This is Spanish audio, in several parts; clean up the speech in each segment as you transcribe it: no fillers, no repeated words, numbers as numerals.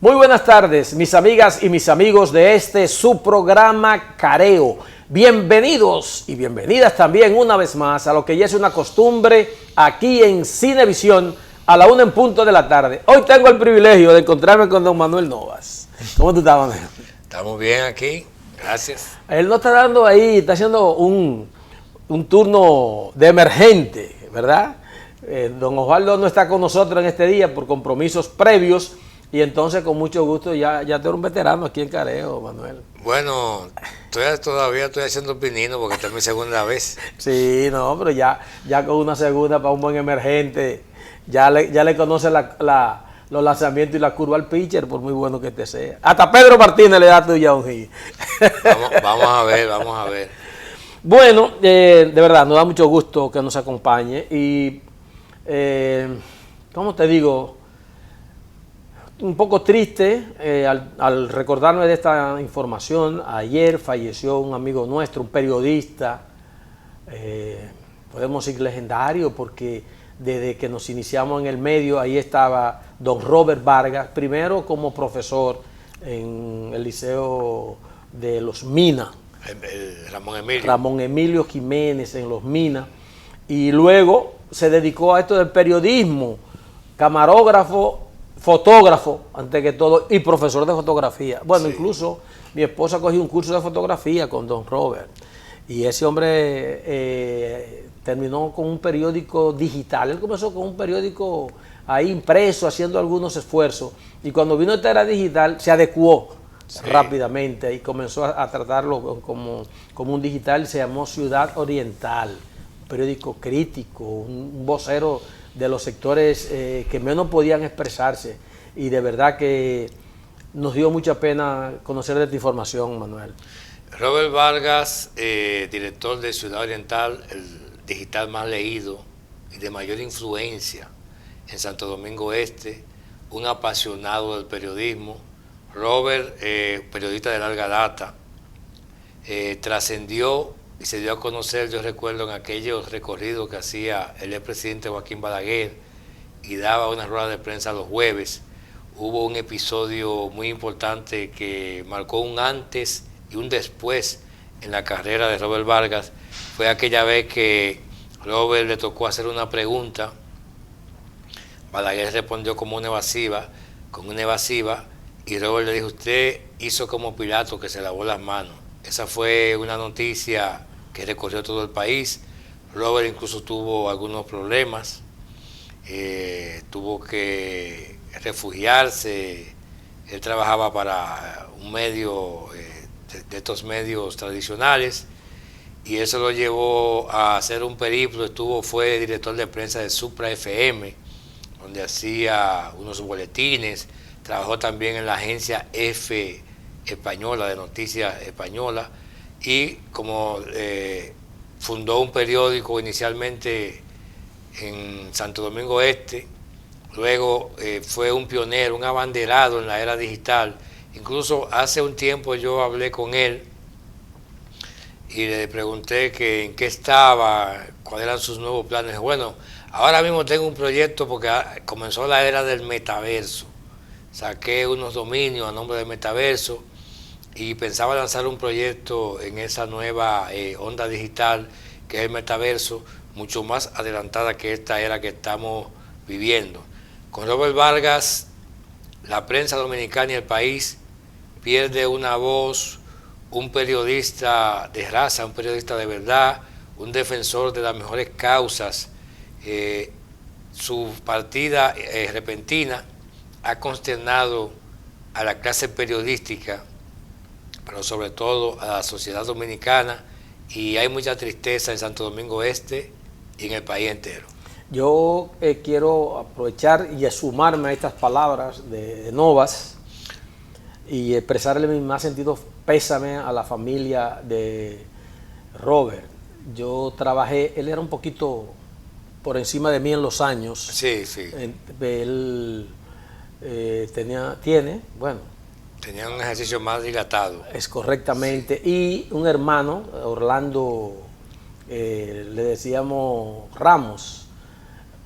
Muy buenas tardes, mis amigas y mis amigos de este su programa Careo. Bienvenidos y bienvenidas también una vez más a lo que ya es una costumbre aquí en Cinevisión a la 1 en punto de la tarde. Hoy tengo el privilegio de encontrarme con don Manuel Novas. ¿Cómo tú estás, Manuel? Estamos bien aquí, gracias. Él nos está dando ahí, está haciendo un turno de emergente, ¿verdad? Don Osvaldo no está con nosotros en este día por compromisos previos. Y entonces, con mucho gusto, ya tú eres un veterano aquí en Careo, Manuel. Bueno, todavía estoy haciendo pinino porque esta es mi segunda vez. Sí, no, pero ya con una segunda para un buen emergente, ya le conoce los lanzamientos y la curva al pitcher, por muy bueno que te sea. Hasta Pedro Martínez le da tuya a un hit. Vamos a ver. Bueno, de verdad, nos da mucho gusto que nos acompañe. Y, ¿cómo te digo? Un poco triste al recordarme de esta información. Ayer falleció un amigo nuestro, un periodista, podemos decir legendario, porque desde que nos iniciamos en el medio, ahí estaba don Robert Vargas, primero como profesor en el Liceo de Los Minas. Ramón Emilio Jiménez en Los Minas, y luego se dedicó a esto del periodismo, camarógrafo, fotógrafo, antes que todo, y profesor de fotografía. Bueno, sí. Incluso mi esposa cogió un curso de fotografía con don Robert. Y ese hombre terminó con un periódico digital. Él comenzó con un periódico ahí impreso, haciendo algunos esfuerzos. Y cuando vino esta era digital, se adecuó rápidamente y comenzó a tratarlo como un digital. Se llamó Ciudad Oriental, un periódico crítico, un vocero de los sectores que menos podían expresarse, y de verdad que nos dio mucha pena conocer de esta información, Manuel. Robert Vargas, director de Ciudad Oriental, el digital más leído y de mayor influencia en Santo Domingo Este, un apasionado del periodismo. Robert, periodista de larga data, trascendió y se dio a conocer, yo recuerdo, en aquellos recorridos que hacía el expresidente Joaquín Balaguer y daba una rueda de prensa los jueves. Hubo un episodio muy importante que marcó un antes y un después en la carrera de Robert Vargas. Fue aquella vez que Robert le tocó hacer una pregunta, Balaguer respondió con una evasiva, y Robert le dijo: usted hizo como Pilato, que se lavó las manos. Esa fue una noticia que recorrió todo el país. Robert incluso tuvo algunos problemas, tuvo que refugiarse. Él trabajaba para un medio de estos medios tradicionales, y eso lo llevó a hacer un periplo. Fue director de prensa de Supra FM, donde hacía unos boletines. Trabajó también en la agencia F española, de noticias española, y como fundó un periódico inicialmente en Santo Domingo Este, luego fue un pionero, un abanderado en la era digital. Incluso hace un tiempo yo hablé con él y le pregunté que en qué estaba, cuáles eran sus nuevos planes. Bueno, ahora mismo tengo un proyecto porque comenzó la era del metaverso. Saqué unos dominios a nombre del metaverso y pensaba lanzar un proyecto en esa nueva onda digital que es el metaverso, mucho más adelantada que esta era que estamos viviendo. Con Robert Vargas, la prensa dominicana y el país pierde una voz, un periodista de raza, un periodista de verdad, un defensor de las mejores causas. Su partida repentina ha consternado a la clase periodística, pero sobre todo a la sociedad dominicana, y hay mucha tristeza en Santo Domingo Este y en el país entero. Yo quiero aprovechar y sumarme a estas palabras de Novas y expresarle mi más sentido pésame a la familia de Robert. Yo trabajé, él era un poquito por encima de mí en los años. Sí. Él tenía un ejercicio más dilatado. Es correctamente. Sí. Y un hermano, Orlando, le decíamos Ramos,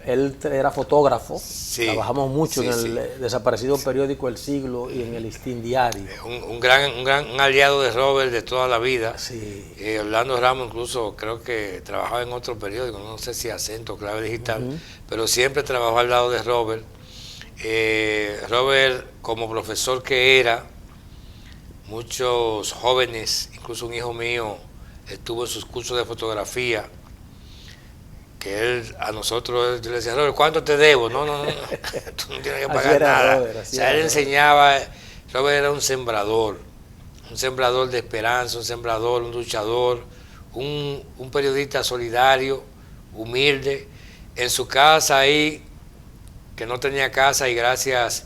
Él era fotógrafo, Sí, trabajamos mucho sí, en el sí. desaparecido periódico El Siglo y en el Listín Diario. Un aliado de Robert de toda la vida. Sí. Orlando Ramos incluso creo que trabajaba en otro periódico, no sé si Acento, Clave Digital, pero siempre trabajó al lado de Robert. Robert, como profesor que era, muchos jóvenes, incluso un hijo mío, estuvo en sus cursos de fotografía, que él a nosotros, yo le decía, Robert, ¿cuánto te debo? No, tú no tienes que Así pagar era nada. Robert, O así sea, era él Robert. enseñaba, Robert era un sembrador de esperanza, un sembrador, un luchador, un periodista solidario, humilde. En su casa ahí, que no tenía casa, y gracias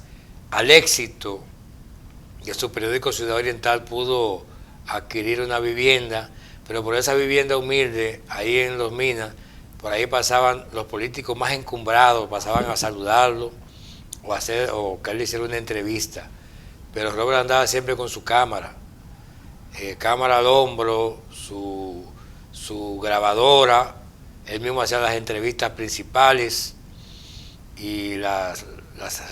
al éxito de su periódico Ciudad Oriental pudo adquirir una vivienda, pero por esa vivienda humilde, ahí en Los Minas, por ahí pasaban los políticos más encumbrados, pasaban a saludarlo o que él le hiciera una entrevista. Pero Robert andaba siempre con su cámara, cámara al hombro, su grabadora, él mismo hacía las entrevistas principales y las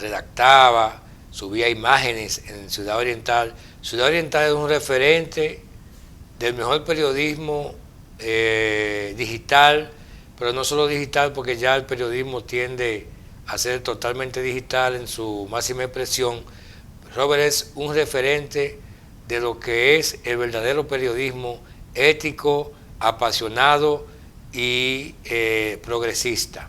redactaba, subía imágenes en Ciudad Oriental. Ciudad Oriental es un referente del mejor periodismo digital, pero no solo digital, porque ya el periodismo tiende a ser totalmente digital en su máxima expresión. Robert es un referente de lo que es el verdadero periodismo ético, apasionado y progresista.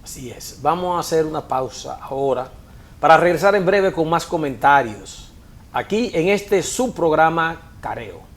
Así es. Vamos a hacer una pausa ahora para regresar en breve con más comentarios aquí en este subprograma Careo.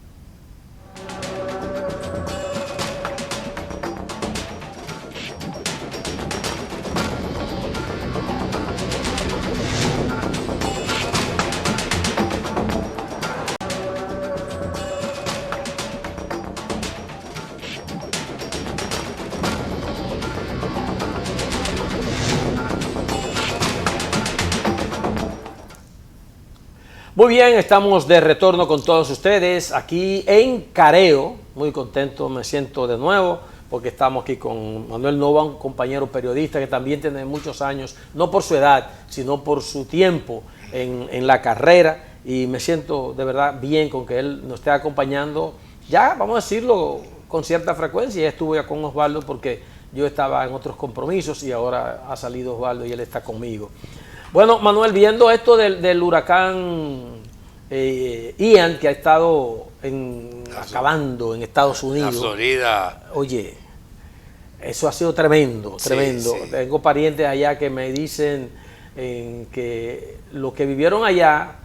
Muy bien, estamos de retorno con todos ustedes aquí en Careo. Muy contento me siento de nuevo porque estamos aquí con Manuel Nova, un compañero periodista que también tiene muchos años, no por su edad, sino por su tiempo en la carrera, y me siento de verdad bien con que él nos esté acompañando, ya vamos a decirlo, con cierta frecuencia. Ya estuve ya con Osvaldo porque yo estaba en otros compromisos y ahora ha salido Osvaldo y él está conmigo. Bueno, Manuel, viendo esto del huracán Ian, que ha estado acabando en Estados Unidos. La Florida. Oye, eso ha sido tremendo, tremendo. Sí. Tengo parientes allá que me dicen que lo que vivieron allá,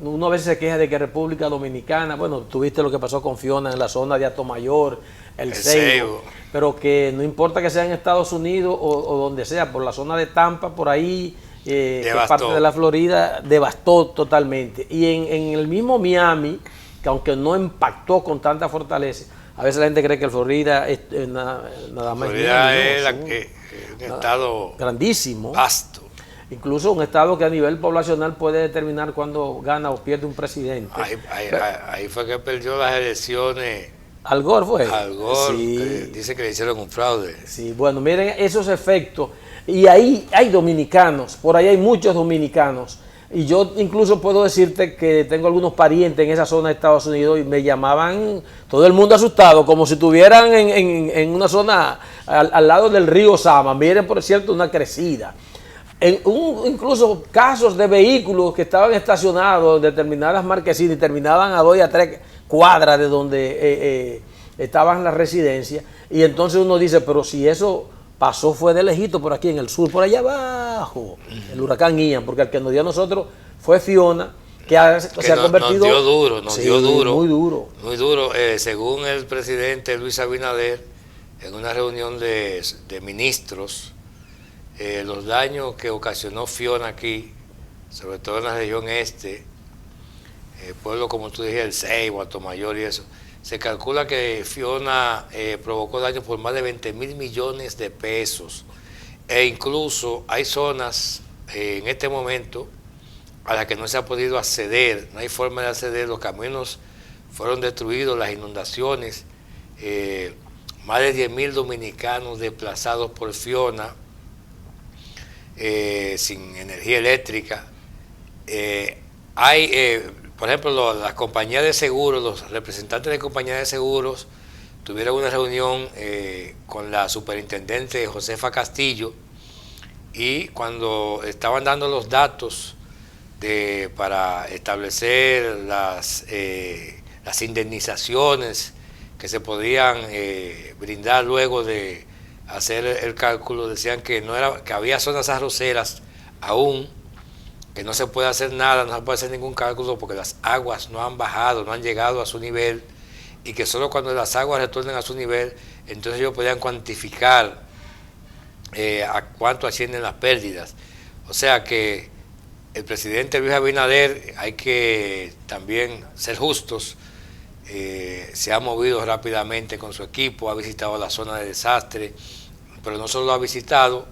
uno a veces se queja de que República Dominicana, bueno, tuviste lo que pasó con Fiona en la zona de Atomayor, el Ceibo, pero que no importa que sea en Estados Unidos o donde sea, por la zona de Tampa, por ahí, que parte de la Florida, devastó totalmente. Y en el mismo Miami, que aunque no impactó con tanta fortaleza, a veces la gente cree que el Florida es nada más. Florida es un estado grandísimo, vasto. Incluso un estado que a nivel poblacional puede determinar cuándo gana o pierde un presidente. Ahí fue que perdió las elecciones. Al Gore fue. Al Gore, sí. que dice que le hicieron un fraude. Sí, bueno, miren esos efectos. Y ahí hay dominicanos, por ahí hay muchos dominicanos. Y yo incluso puedo decirte que tengo algunos parientes en esa zona de Estados Unidos y me llamaban todo el mundo asustado, como si estuvieran en una zona al lado del río Sama. Miren, por cierto, una crecida. Incluso casos de vehículos que estaban estacionados en determinadas marquesinas y terminaban a 2 y a 3 cuadras de donde estaban las residencias. Y entonces uno dice, pero si eso pasó fue de lejito por aquí en el sur, por allá abajo, el huracán Ian, porque el que nos dio a nosotros fue Fiona, que se ha convertido... Nos dio duro. Muy duro. Muy duro. Según el presidente Luis Abinader, en una reunión de ministros, los daños que ocasionó Fiona aquí, sobre todo en la región este, pueblos como tú dijiste, el Ceibo, Atomayor y eso, se calcula que Fiona provocó daños por más de 20.000 millones de pesos. E incluso hay zonas en este momento a las que no se ha podido acceder, no hay forma de acceder, los caminos fueron destruidos, las inundaciones, más de 10.000 dominicanos desplazados por Fiona, sin energía eléctrica. Por ejemplo, las compañías de seguros, los representantes de compañías de seguros tuvieron una reunión con la superintendente Josefa Castillo, y cuando estaban dando los datos para establecer las indemnizaciones que se podían brindar luego de hacer el cálculo, decían que que había zonas arroceras aún, que no se puede hacer nada, no se puede hacer ningún cálculo porque las aguas no han bajado, no han llegado a su nivel, y que solo cuando las aguas retornen a su nivel, entonces ellos podían cuantificar a cuánto ascienden las pérdidas. O sea que el presidente Luis Abinader, hay que también ser justos, se ha movido rápidamente con su equipo, ha visitado la zona de desastre, pero no solo lo ha visitado,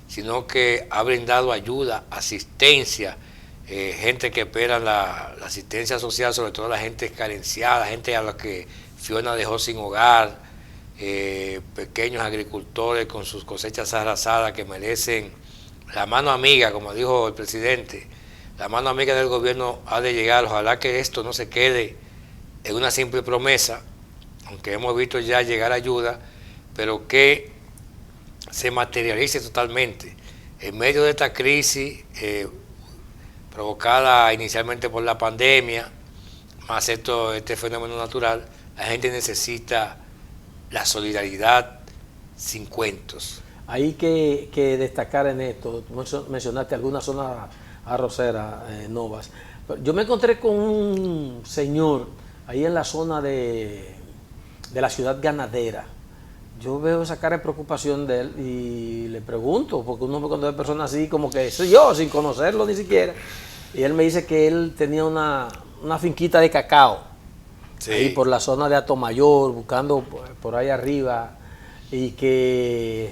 sino que ha brindado ayuda, asistencia, gente que espera la asistencia social, sobre todo la gente carenciada, gente a la que Fiona dejó sin hogar, pequeños agricultores con sus cosechas arrasadas que merecen la mano amiga, como dijo el presidente. La mano amiga del gobierno ha de llegar. Ojalá que esto no se quede en una simple promesa, aunque hemos visto ya llegar ayuda, pero que se materialice totalmente. En medio de esta crisis provocada inicialmente por la pandemia, más este fenómeno natural, la gente necesita la solidaridad sin cuentos. Hay que destacar en esto, tú mencionaste algunas zonas arroceras, Novas. Yo me encontré con un señor ahí en la zona de la ciudad ganadera. Yo veo esa cara de preocupación de él y le pregunto, porque uno cuando ve personas así, como que soy yo, sin conocerlo ni siquiera. Y él me dice que él tenía una finquita de cacao, sí, ahí por la zona de Atomayor, buscando por ahí arriba, y que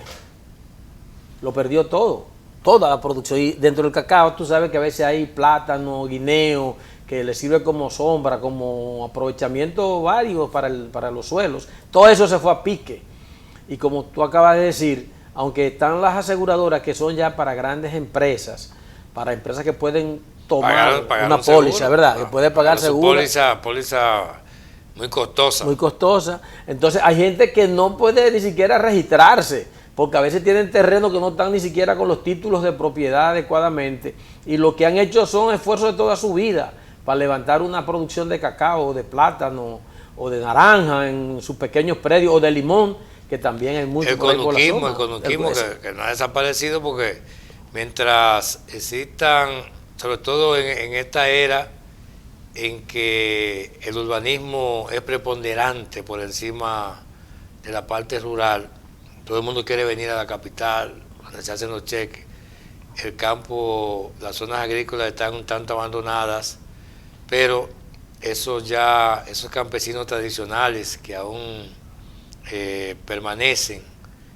lo perdió todo, toda la producción. Y dentro del cacao tú sabes que a veces hay plátano, guineo, que le sirve como sombra, como aprovechamiento varios para los suelos. Todo eso se fue a pique. Y como tú acabas de decir, aunque están las aseguradoras que son ya para grandes empresas, para empresas que pueden tomar una póliza, ¿verdad? Que puede pagar seguro. Póliza muy costosa. Muy costosa. Entonces hay gente que no puede ni siquiera registrarse, porque a veces tienen terrenos que no están ni siquiera con los títulos de propiedad adecuadamente, y lo que han hecho son esfuerzos de toda su vida para levantar una producción de cacao, de plátano o de naranja en sus pequeños predios, o de limón, que también hay mucho. El conuquismo que no ha desaparecido, porque mientras existan, sobre todo en esta era en que el urbanismo es preponderante por encima de la parte rural, todo el mundo quiere venir a la capital, donde se hacen los cheques. El campo, las zonas agrícolas están un tanto abandonadas, pero esos campesinos tradicionales que aún permanecen,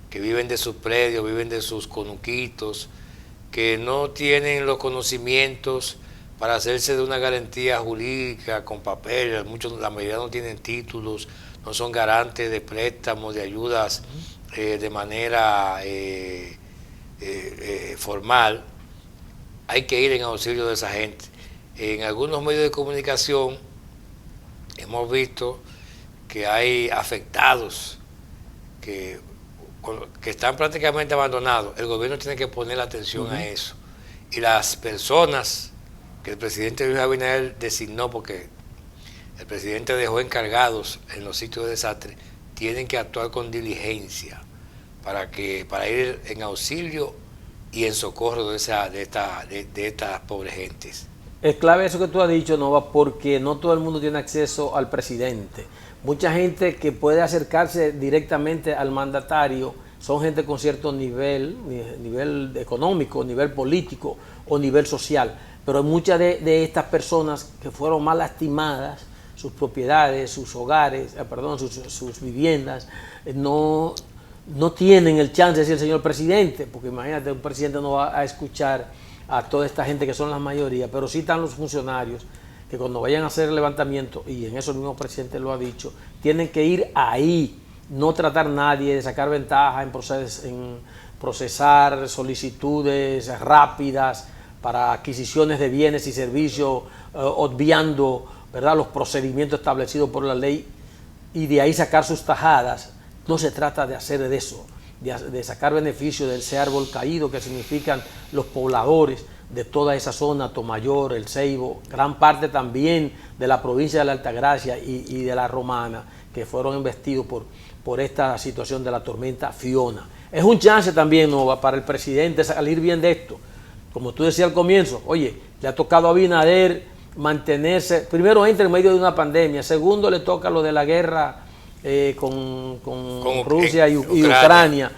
que viven de sus predios, viven de sus conuquitos, que no tienen los conocimientos para hacerse de una garantía jurídica con papeles, la mayoría no tienen títulos, no son garantes de préstamos, de ayudas de manera formal. Hay que ir en auxilio de esa gente. En algunos medios de comunicación hemos visto que hay afectados que están prácticamente abandonados. El gobierno tiene que poner atención a eso. Y las personas que el presidente Luis Abinader designó, porque el presidente dejó encargados en los sitios de desastre, tienen que actuar con diligencia para ir en auxilio y en socorro de estas pobres gentes. Es clave eso que tú has dicho, Nova, porque no todo el mundo tiene acceso al presidente. Mucha gente que puede acercarse directamente al mandatario son gente con cierto nivel económico, nivel político o nivel social. Pero muchas de estas personas que fueron más lastimadas, sus propiedades, sus hogares, sus viviendas, no tienen el chance de decir señor presidente, porque imagínate, un presidente no va a escuchar a toda esta gente que son la mayoría, pero sí están los funcionarios que cuando vayan a hacer el levantamiento, y en eso el mismo presidente lo ha dicho, tienen que ir ahí, no tratar nadie de sacar ventaja procesar solicitudes rápidas para adquisiciones de bienes y servicios, obviando, ¿verdad?, los procedimientos establecidos por la ley, y de ahí sacar sus tajadas. No se trata de hacer de eso, de sacar beneficio de ese árbol caído que significan los pobladores de toda esa zona, Tomayor, El Ceibo, gran parte también de la provincia de la Altagracia y de la Romana, que fueron investidos por esta situación de la tormenta Fiona. Es un chance también, ¿no?, para el presidente salir bien de esto. Como tú decías al comienzo, oye, le ha tocado a Abinader mantenerse, primero entra en medio de una pandemia, segundo le toca lo de la guerra con Rusia y Ucrania.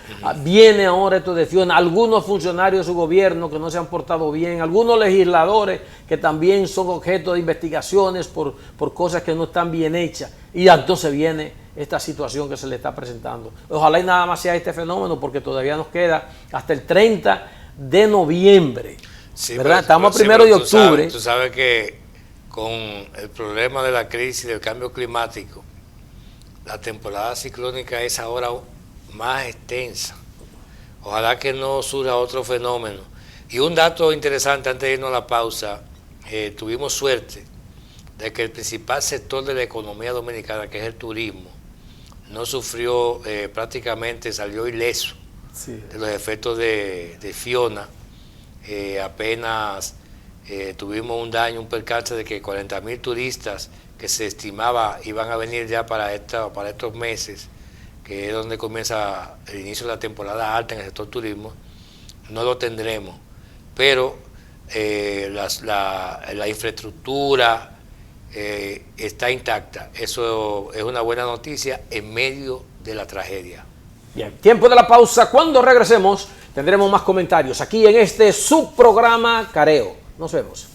Viene ahora esto de Fiona, algunos funcionarios de su gobierno que no se han portado bien, algunos legisladores que también son objeto de investigaciones por cosas que no están bien hechas, y entonces viene esta situación que se le está presentando. Ojalá y nada más sea este fenómeno, porque todavía nos queda hasta el 30 de noviembre, sí, ¿verdad? Estamos a 1 de octubre. Tú sabes que con el problema de la crisis del cambio climático, la temporada ciclónica es ahora más extensa. Ojalá que no surja otro fenómeno. Y un dato interesante antes de irnos a la pausa, tuvimos suerte de que el principal sector de la economía dominicana, que es el turismo, no sufrió, prácticamente salió ileso, sí, de los efectos de Fiona. Apenas tuvimos un daño, un percance de que 40.000 turistas que se estimaba iban a venir ya para estos meses, que es donde comienza el inicio de la temporada alta en el sector turismo, no lo tendremos. Pero la infraestructura está intacta. Eso es una buena noticia en medio de la tragedia. Bien, tiempo de la pausa. Cuando regresemos tendremos más comentarios aquí en este subprograma Careo. Nos vemos.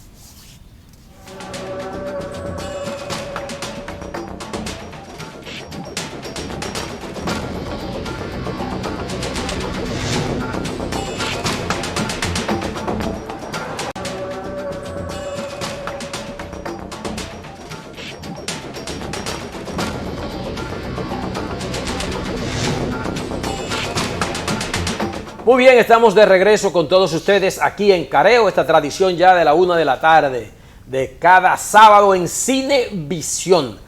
Muy bien, estamos de regreso con todos ustedes aquí en Careo, esta tradición ya de la 1 de la tarde, de cada sábado en Cinevisión.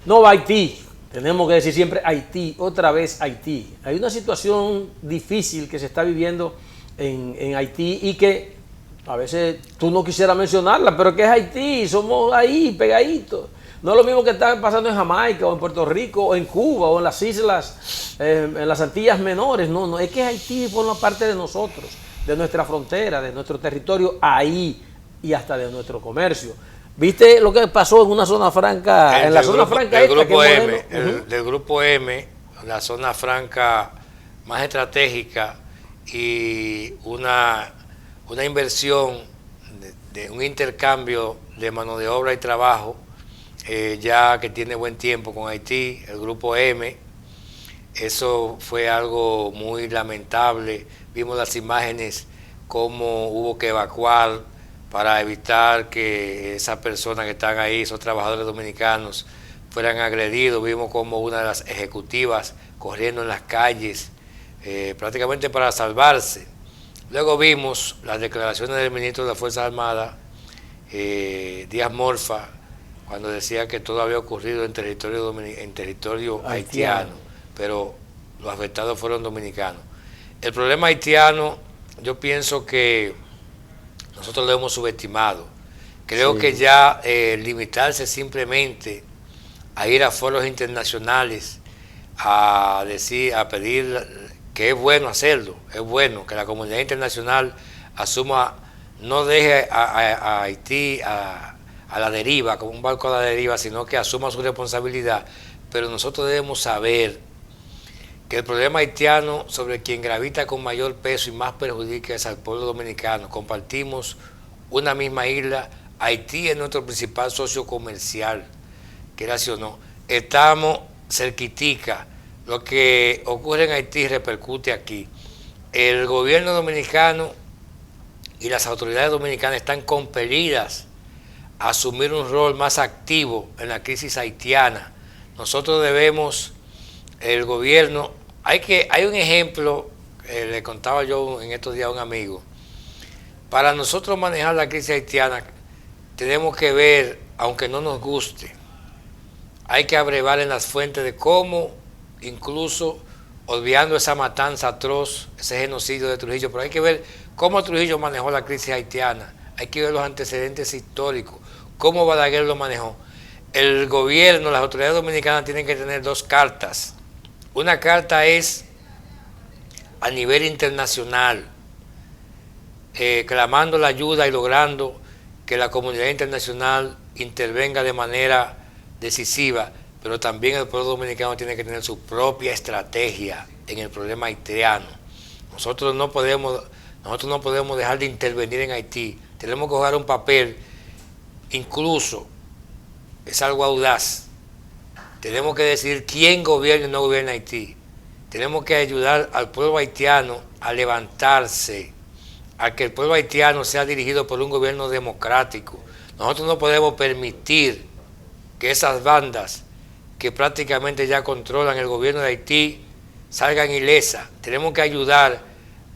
No va Haití, tenemos que decir siempre Haití, otra vez Haití. Hay una situación difícil que se está viviendo en Haití y que a veces tú no quisieras mencionarla, pero que es Haití, somos ahí pegaditos. No es lo mismo que está pasando en Jamaica o en Puerto Rico o en Cuba o en las islas, en las Antillas Menores. No, es que Haití forma parte de nosotros, de nuestra frontera, de nuestro territorio, ahí, y hasta de nuestro comercio. ¿Viste lo que pasó en una zona franca? En la zona franca esta, grupo M, del grupo M, la zona franca más estratégica, y una inversión de un intercambio de mano de obra y trabajo, ya que tiene buen tiempo con Haití, el grupo M. Eso fue algo muy lamentable. Vimos las imágenes, cómo hubo que evacuar para evitar que esas personas que están ahí, esos trabajadores dominicanos, fueran agredidos. Vimos como una de las ejecutivas corriendo en las calles, prácticamente para salvarse. Luego vimos las declaraciones del ministro de las Fuerzas Armadas, Díaz Morfa, cuando decía que todo había ocurrido en territorio haitiano, pero los afectados fueron dominicanos. El problema haitiano, yo pienso que nosotros lo hemos subestimado. Creo que ya limitarse simplemente a ir a foros internacionales a pedir, que es bueno hacerlo, es bueno que la comunidad internacional asuma, no deje a Haití a la deriva, como un barco a la deriva, sino que asuma su responsabilidad. Pero nosotros debemos saber que el problema haitiano, sobre quien gravita con mayor peso y más perjudica, es al pueblo dominicano. Compartimos una misma isla. Haití es nuestro principal socio comercial, quieras o no. Estamos cerquitica. Lo que ocurre en Haití repercute aquí. El gobierno dominicano y las autoridades dominicanas están compelidas a asumir un rol más activo en la crisis haitiana. Nosotros debemos, el gobierno, hay un ejemplo le contaba yo en estos días a un amigo, para nosotros manejar la crisis haitiana tenemos que ver, aunque no nos guste, hay que abrevar en las fuentes de cómo, incluso olvidando esa matanza atroz, ese genocidio de Trujillo, pero hay que ver cómo Trujillo manejó la crisis haitiana, hay que ver los antecedentes históricos, cómo Balaguer lo manejó. El gobierno, las autoridades dominicanas tienen que tener dos cartas. Una carta es a nivel internacional, clamando la ayuda y logrando que la comunidad internacional intervenga de manera decisiva, pero también el pueblo dominicano tiene que tener su propia estrategia en el problema haitiano. Nosotros no podemos dejar de intervenir en Haití, tenemos que jugar un papel, incluso es algo audaz, tenemos que decidir quién gobierna y no gobierna Haití, tenemos que ayudar al pueblo haitiano a levantarse, a que el pueblo haitiano sea dirigido por un gobierno democrático. Nosotros no podemos permitir que esas bandas que prácticamente ya controlan el gobierno de Haití salgan ilesas. Tenemos que ayudar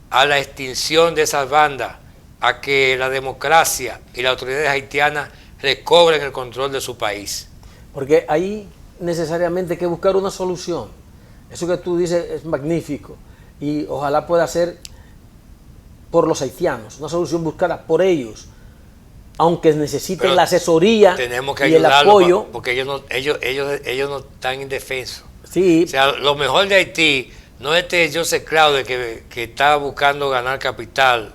a la extinción de esas bandas, a que la democracia y las autoridades haitianas recobren el control de su país. Porque ahí necesariamente hay que buscar una solución. Eso que tú dices es magnífico y ojalá pueda ser por los haitianos, una solución buscada por ellos, aunque necesiten pero la asesoría tenemos que y el apoyo. porque ellos no están indefensos. Sí. O sea, lo mejor de Haití no es Joseph Claude que está buscando ganar capital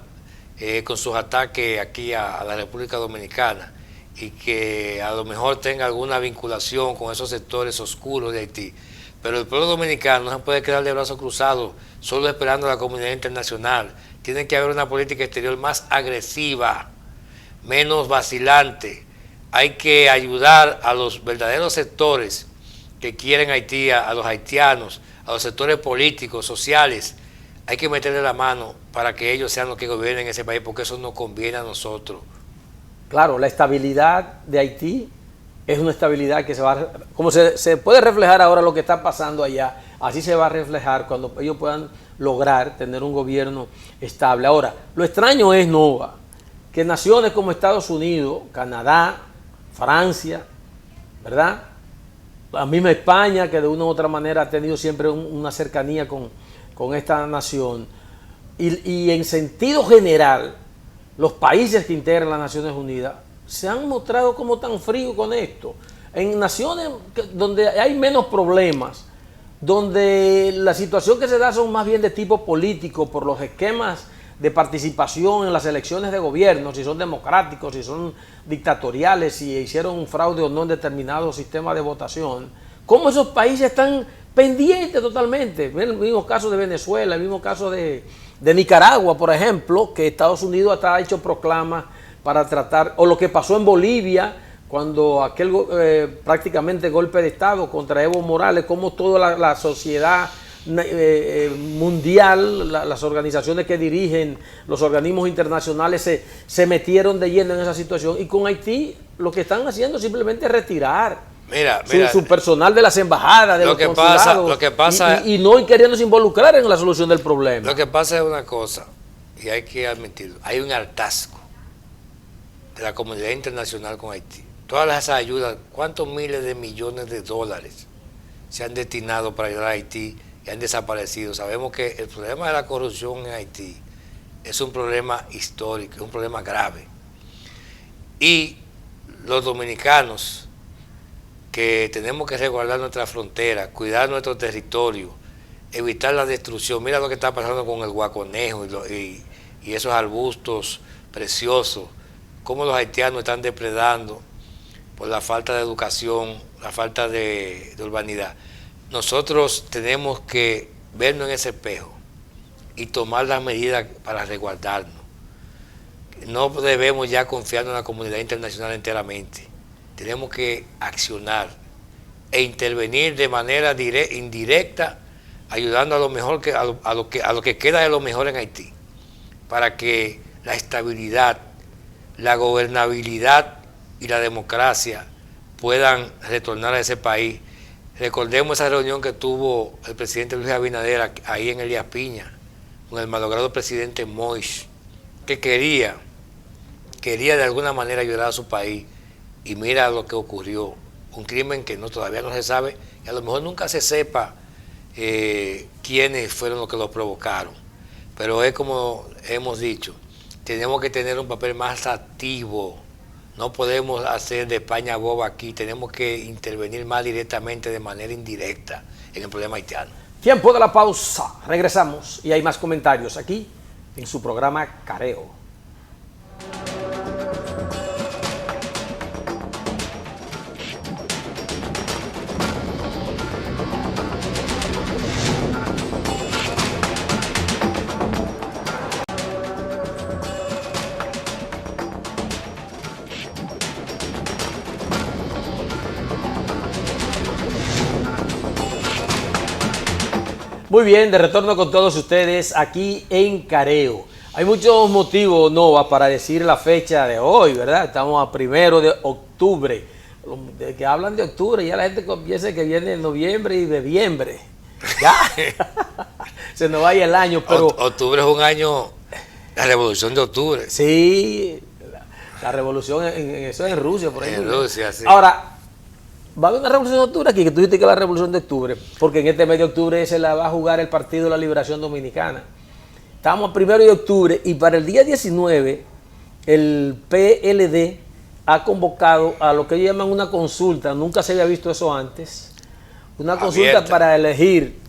con sus ataques aquí a la República Dominicana y que a lo mejor tenga alguna vinculación con esos sectores oscuros de Haití. Pero el pueblo dominicano no se puede quedar de brazos cruzados solo esperando a la comunidad internacional. Tiene que haber una política exterior más agresiva, menos vacilante. Hay que ayudar a los verdaderos sectores que quieren Haití, a los haitianos, a los sectores políticos, sociales. Hay que meterle la mano para que ellos sean los que gobiernen ese país, porque eso nos conviene a nosotros. Claro, la estabilidad de Haití es una estabilidad que se va, como se puede reflejar ahora lo que está pasando allá, así se va a reflejar cuando ellos puedan lograr tener un gobierno estable. Ahora, lo extraño es, Nova, que naciones como Estados Unidos, Canadá, Francia, ¿verdad? La misma España, que de una u otra manera ha tenido siempre una cercanía con esta nación, y en sentido general, los países que integran las Naciones Unidas se han mostrado como tan fríos con esto. En naciones donde hay menos problemas, donde la situación que se da son más bien de tipo político por los esquemas de participación en las elecciones de gobierno, si son democráticos, si son dictatoriales, si hicieron un fraude o no en determinado sistema de votación, cómo esos países están pendientes totalmente. El mismo caso de Venezuela, el mismo caso de Nicaragua, por ejemplo, que Estados Unidos hasta ha hecho proclamas para tratar, o lo que pasó en Bolivia, cuando aquel prácticamente golpe de Estado contra Evo Morales, como toda la sociedad mundial, las organizaciones que dirigen los organismos internacionales se metieron de lleno en esa situación, y con Haití lo que están haciendo es simplemente retirar su personal de las embajadas, de los consulados, y no queriéndose involucrar en la solución del problema. Lo que pasa es una cosa, y hay que admitirlo, hay un hartazgo de la comunidad internacional con Haití. Todas esas ayudas, ¿cuántos miles de millones de dólares se han destinado para ayudar a Haití y han desaparecido? Sabemos que el problema de la corrupción en Haití es un problema histórico, es un problema grave. Y los dominicanos, que tenemos que resguardar nuestra frontera, cuidar nuestro territorio, evitar la destrucción. Mira lo que está pasando con el guaconejo y esos arbustos preciosos, cómo los haitianos están depredando por la falta de educación, la falta de urbanidad. Nosotros tenemos que vernos en ese espejo y tomar las medidas para resguardarnos. No debemos ya confiar en la comunidad internacional enteramente. Tenemos que accionar e intervenir de manera indirecta, ayudando a lo mejor a lo que queda de lo mejor en Haití, para que la estabilidad, la gobernabilidad y la democracia puedan retornar a ese país. Recordemos esa reunión que tuvo el presidente Luis Abinader ahí en Elías Piña, con el malogrado presidente Moïse, que quería de alguna manera ayudar a su país, y mira lo que ocurrió, un crimen que todavía no se sabe, y a lo mejor nunca se sepa quiénes fueron los que lo provocaron, pero es como hemos dicho, tenemos que tener un papel más activo, no podemos hacer de España boba aquí, tenemos que intervenir más directamente de manera indirecta en el problema haitiano. Tiempo de la pausa, regresamos y hay más comentarios aquí en su programa Careo. Muy bien, de retorno con todos ustedes aquí en Careo. Hay muchos motivos, Nova, para decir la fecha de hoy, ¿verdad? Estamos a 1 de octubre. De que hablan de octubre, ya la gente piensa que viene en noviembre y noviembre. Ya, se nos vaya el año, pero... Octubre es un año, la revolución de octubre. Sí, la revolución, eso es en Rusia, por ahí. En Rusia, sí. Ahora, va a haber una revolución de octubre aquí, que tú dijiste que la revolución de octubre, porque en este mes de octubre se la va a jugar el Partido de la Liberación Dominicana. Estamos a 1 de octubre y para el día 19 el PLD ha convocado a lo que ellos llaman una consulta, nunca se había visto eso antes, una consulta para elegir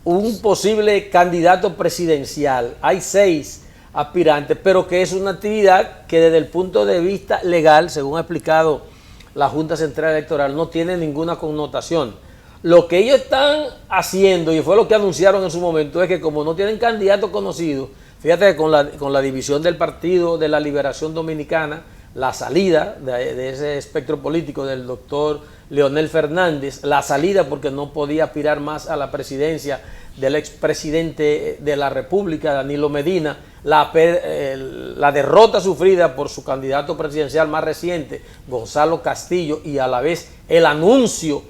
un posible candidato presidencial. Hay 6 aspirantes, pero que es una actividad que desde el punto de vista legal, según ha explicado la Junta Central Electoral, no tiene ninguna connotación. Lo que ellos están haciendo, y fue lo que anunciaron en su momento, es que como no tienen candidato conocido, fíjate que con la división del Partido de la Liberación Dominicana, la salida de ese espectro político del doctor Leonel Fernández, la salida porque no podía aspirar más a la presidencia del expresidente de la República, Danilo Medina, la derrota sufrida por su candidato presidencial más reciente, Gonzalo Castillo, y a la vez el anuncio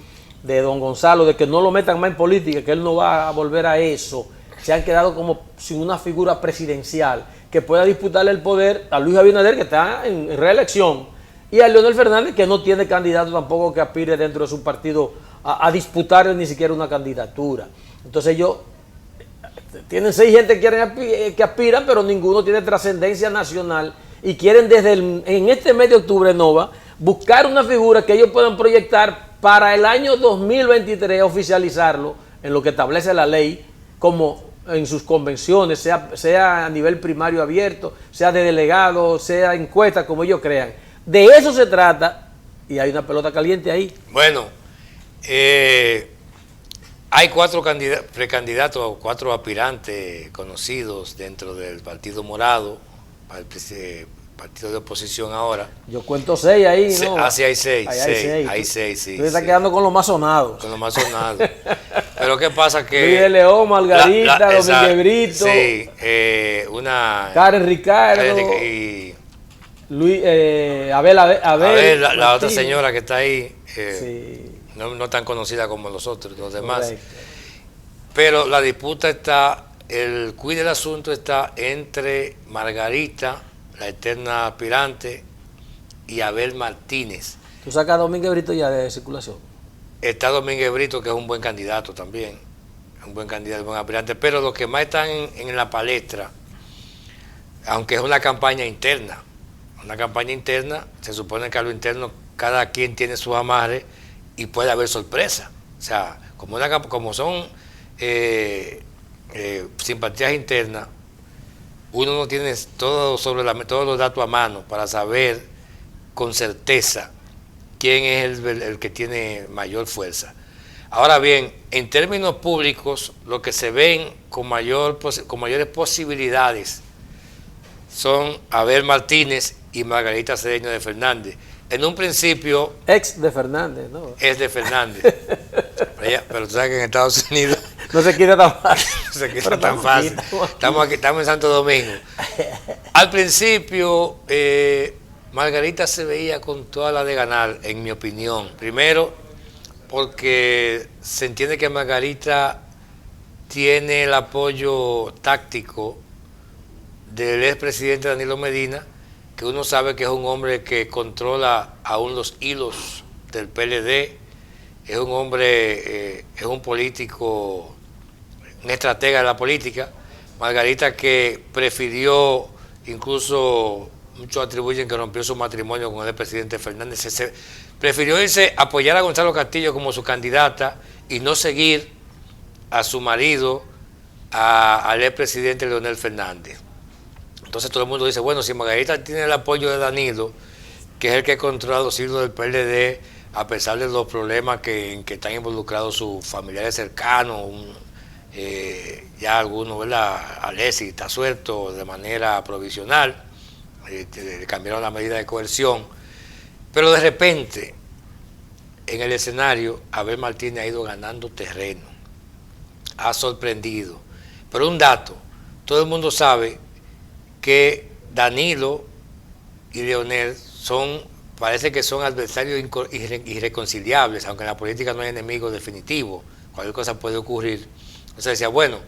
de don Gonzalo de que no lo metan más en política, que él no va a volver a eso, se han quedado como sin una figura presidencial que pueda disputarle el poder a Luis Abinader, que está en reelección, y a Leonel Fernández, que no tiene candidato tampoco que aspire dentro de su partido a disputar ni siquiera una candidatura. Entonces ellos tienen 6 gente que aspiran, pero ninguno tiene trascendencia nacional y quieren en este mes de octubre, Nova, buscar una figura que ellos puedan proyectar para el año 2023, oficializarlo en lo que establece la ley, como en sus convenciones, sea a nivel primario abierto, sea de delegado, sea encuesta, como ellos crean. De eso se trata y hay una pelota caliente ahí. Bueno, hay 4 precandidatos, 4 aspirantes conocidos dentro del Partido Morado, para el partido de oposición ahora. Yo cuento 6 ahí, ¿no? Ah, sí, hay 6. Hay 6, sí. Usted está quedando con los más sonados. Con los más sonados. Pero ¿qué pasa? Que Luis de León, Margarita, Domínguez Brito. Sí, Karen Ricardo. Y Luis, Abel, la otra señora que está ahí. Sí. No tan conocida como los otros, los demás. Correcto. Pero la disputa está, el quid del asunto está entre Margarita, la eterna aspirante, y Abel Martínez. ¿Tú sacas a Domínguez Brito ya de circulación? Está Domínguez Brito, que es un buen candidato también, un buen candidato, un buen aspirante, pero los que más están en la palestra, aunque es una campaña interna, se supone que a lo interno cada quien tiene su amarre y puede haber sorpresa. O sea, como son simpatías internas, uno no tiene todos los datos a mano para saber con certeza quién es el que tiene mayor fuerza. Ahora bien, en términos públicos, lo que se ven con mayores posibilidades son Abel Martínez y Margarita Cedeño de Fernández. En un principio... Ex de Fernández, ¿no? Es de Fernández. Pero tú sabes que en Estados Unidos... No se quita tan fácil. No se quita tan fácil. Estamos en Santo Domingo. Al principio, Margarita se veía con toda la de ganar, en mi opinión. Primero, porque se entiende que Margarita tiene el apoyo táctico del expresidente Danilo Medina, que uno sabe que es un hombre que controla aún los hilos del PLD, es un hombre, es un político, un estratega de la política. Margarita, que prefirió, incluso muchos atribuyen que rompió su matrimonio con el presidente Fernández, prefirió irse a apoyar a Gonzalo Castillo como su candidata y no seguir a su marido, al expresidente Leonel Fernández. Entonces todo el mundo dice, bueno, si Margarita tiene el apoyo de Danilo, que es el que controla los hilos del PLD, a pesar de los problemas en que están involucrados sus familiares cercanos, ya algunos, ¿verdad? Alessi está suelto de manera provisional, le cambiaron la medida de coerción, pero de repente en el escenario Abel Martínez ha ido ganando terreno, ha sorprendido. Pero un dato, todo el mundo sabe que Danilo y Leonel parece que son adversarios irreconciliables, aunque en la política no hay enemigos definitivos, cualquier cosa puede ocurrir. Entonces decía, bueno,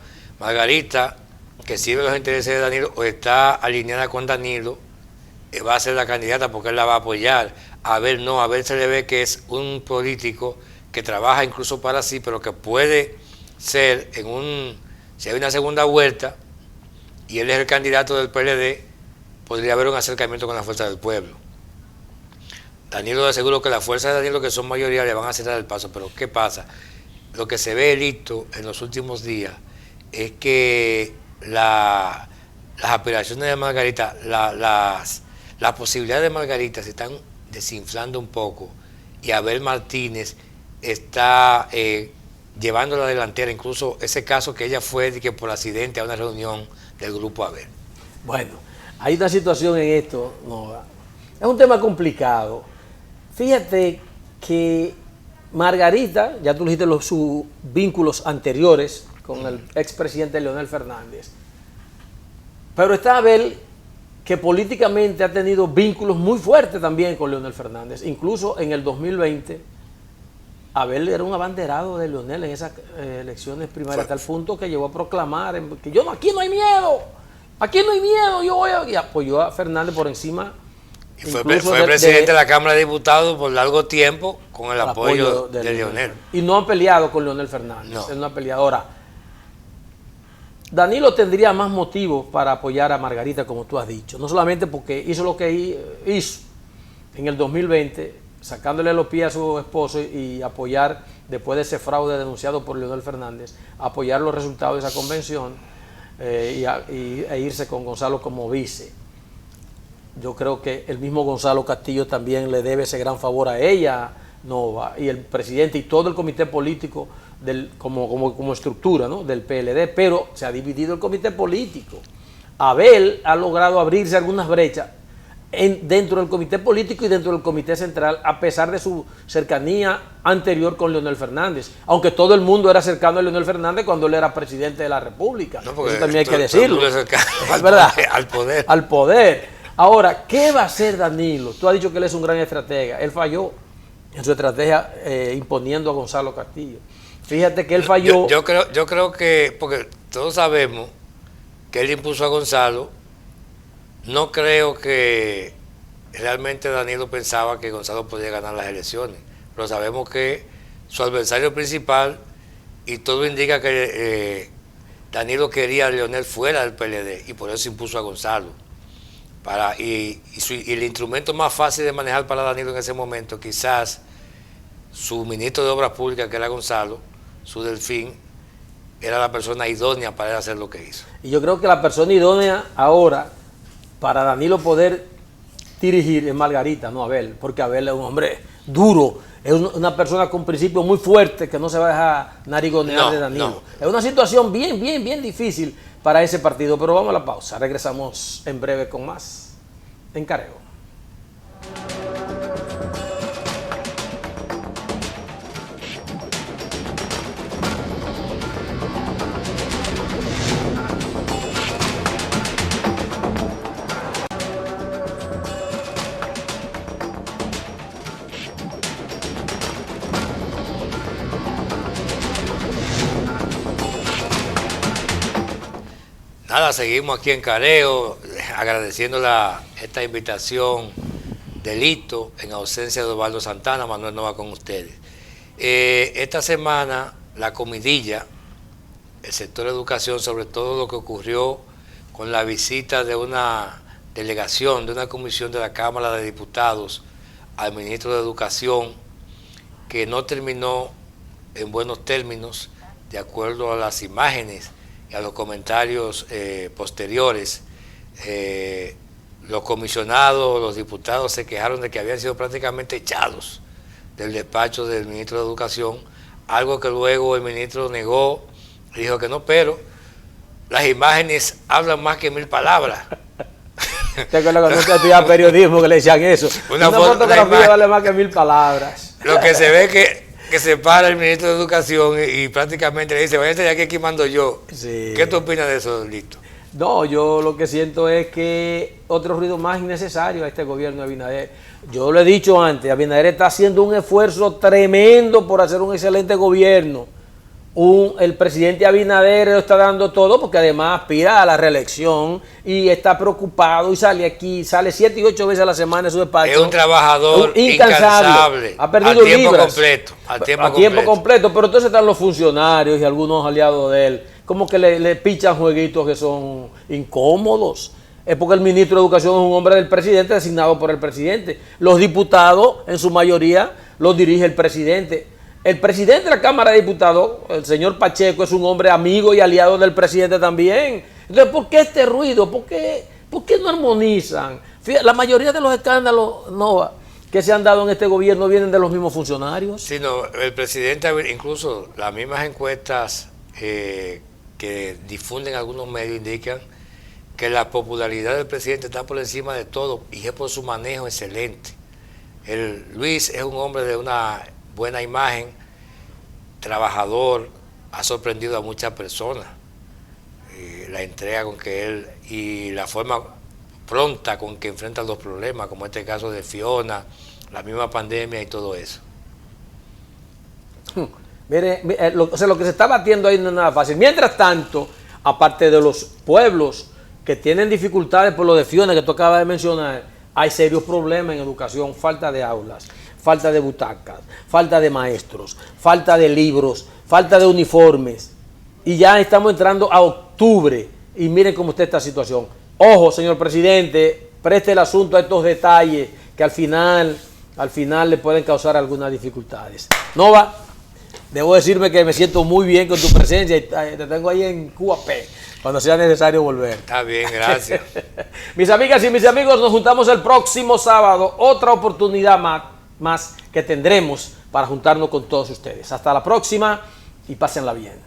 Margarita, que sirve los intereses de Danilo o está alineada con Danilo, va a ser la candidata porque él la va a apoyar. Abel no, Abel se le ve que es un político que trabaja incluso para sí, pero que puede ser, si hay una segunda vuelta y él es el candidato del PLD, podría haber un acercamiento con la fuerza del pueblo. Danilo, de seguro que las fuerzas de Danilo, que son mayoría, le van a cerrar el paso, pero ¿qué pasa? Lo que se ve listo en los últimos días es que las aspiraciones de Margarita, las posibilidades de Margarita se están desinflando un poco y Abel Martínez está llevando la delantera, incluso ese caso que ella fue de que por accidente a una reunión del grupo Abel. Bueno, hay una situación en esto, Nova. Es un tema complicado. Fíjate que Margarita, ya tú dijiste sus vínculos anteriores con el expresidente Leonel Fernández, pero está Abel, que políticamente ha tenido vínculos muy fuertes también con Leonel Fernández. Incluso en el 2020, Abel era un abanderado de Leonel en esas elecciones primarias, hasta el punto que llegó a proclamar que aquí no hay miedo, yo voy a... Y apoyó a Fernández por encima. Y fue presidente de la Cámara de Diputados por largo tiempo con el apoyo de Leonel. Y no han peleado con Leonel Fernández, no. Él no ha peleado. Ahora, Danilo tendría más motivos para apoyar a Margarita, como tú has dicho, no solamente porque hizo lo que hizo en el 2020, sacándole los pies a su esposo y apoyar, después de ese fraude denunciado por Leonel Fernández, apoyar los resultados de esa convención e irse con Gonzalo como vice. Yo creo que el mismo Gonzalo Castillo también le debe ese gran favor a ella, Nova, y el presidente y todo el comité político como estructura, ¿no?, del PLD, pero se ha dividido el comité político. Abel ha logrado abrirse algunas brechas dentro del comité político y dentro del comité central, a pesar de su cercanía anterior con Leonel Fernández, aunque todo el mundo era cercano a Leonel Fernández cuando él era presidente de la República. No, eso también hay que decirlo. Es verdad, al poder. Ahora, ¿qué va a hacer Danilo? Tú has dicho que él es un gran estratega. Él falló en su estrategia imponiendo a Gonzalo Castillo. Fíjate que él falló. Yo creo que, porque todos sabemos que él impuso a Gonzalo, no creo que realmente Danilo pensaba que Gonzalo podía ganar las elecciones, pero sabemos que su adversario principal, y todo indica que Danilo quería a Leonel fuera del PLD y por eso impuso a Gonzalo. Y el instrumento más fácil de manejar para Danilo en ese momento, quizás su ministro de Obras Públicas, que era Gonzalo, su delfín, era la persona idónea para él hacer lo que hizo. Y yo creo que la persona idónea ahora para Danilo poder dirigir es Margarita, no Abel, porque Abel es un hombre duro, es una persona con principios muy fuertes que no se va a dejar narigonear de Danilo. No. Es una situación bien difícil para ese partido, pero vamos a la pausa. Regresamos en breve con más en Careo. nada, seguimos aquí en Careo, agradeciendo esta invitación de Lito, en ausencia de Osvaldo Santana. Manuel Nova con ustedes. Esta semana, la comidilla, el sector de educación, sobre todo lo que ocurrió con la visita de una delegación, de una comisión de la Cámara de Diputados al ministro de Educación, que no terminó en buenos términos, de acuerdo a las imágenes y a los comentarios posteriores. Los comisionados, los diputados se quejaron de que habían sido prácticamente echados del despacho del ministro de Educación, algo que luego el ministro negó, dijo que no, pero las imágenes hablan más que 1000 palabras. ¿Te acuerdas cuando usted estudiaba periodismo que le decían eso? Una fotografía vale más que 1000 palabras. Lo que se ve que se para el ministro de Educación y prácticamente le dice, váyate ya que aquí mando yo. Sí. ¿Qué tú opinas de eso, Lito? No, yo lo que siento es que otro ruido más innecesario a este gobierno de Abinader. Yo lo he dicho antes, Abinader está haciendo un esfuerzo tremendo por hacer un excelente gobierno. El presidente Abinader lo está dando todo porque además aspira a la reelección y está preocupado y sale aquí, sale 7 y 8 veces a la semana en su despacho. Es un trabajador incansable, ha perdido a tiempo libras, completo, a tiempo completo, pero entonces están los funcionarios y algunos aliados de él, como que le pichan jueguitos que son incómodos. Es porque el ministro de Educación es un hombre del presidente, designado por el presidente. Los diputados, en su mayoría, los dirige el presidente. El presidente de la Cámara de Diputados, el señor Pacheco, es un hombre amigo y aliado del presidente también. Entonces, ¿por qué este ruido? ¿Por qué no armonizan? Fíjate, la mayoría de los escándalos que se han dado en este gobierno vienen de los mismos funcionarios. Sí, no, el presidente, incluso las mismas encuestas que difunden algunos medios indican que la popularidad del presidente está por encima de todo y es por su manejo excelente. Luis es un hombre de una buena imagen, trabajador, ha sorprendido a muchas personas. La entrega con que él y la forma pronta con que enfrentan los problemas, como este caso de Fiona, la misma pandemia y todo eso. Mire, lo que se está batiendo ahí no es nada fácil. Mientras tanto, aparte de los pueblos que tienen dificultades por lo de Fiona que tú acabas de mencionar, hay serios problemas en educación, falta de aulas, falta de butacas, falta de maestros, falta de libros, falta de uniformes. Y ya estamos entrando a octubre y miren cómo está esta situación. Ojo, señor presidente, preste el asunto a estos detalles que al final le pueden causar algunas dificultades. Nova, debo decirme que me siento muy bien con tu presencia y te tengo ahí en QAP cuando sea necesario volver. Está bien, gracias. Mis amigas y mis amigos, nos juntamos el próximo sábado, otra oportunidad más que tendremos para juntarnos con todos ustedes. Hasta la próxima y pásenla bien.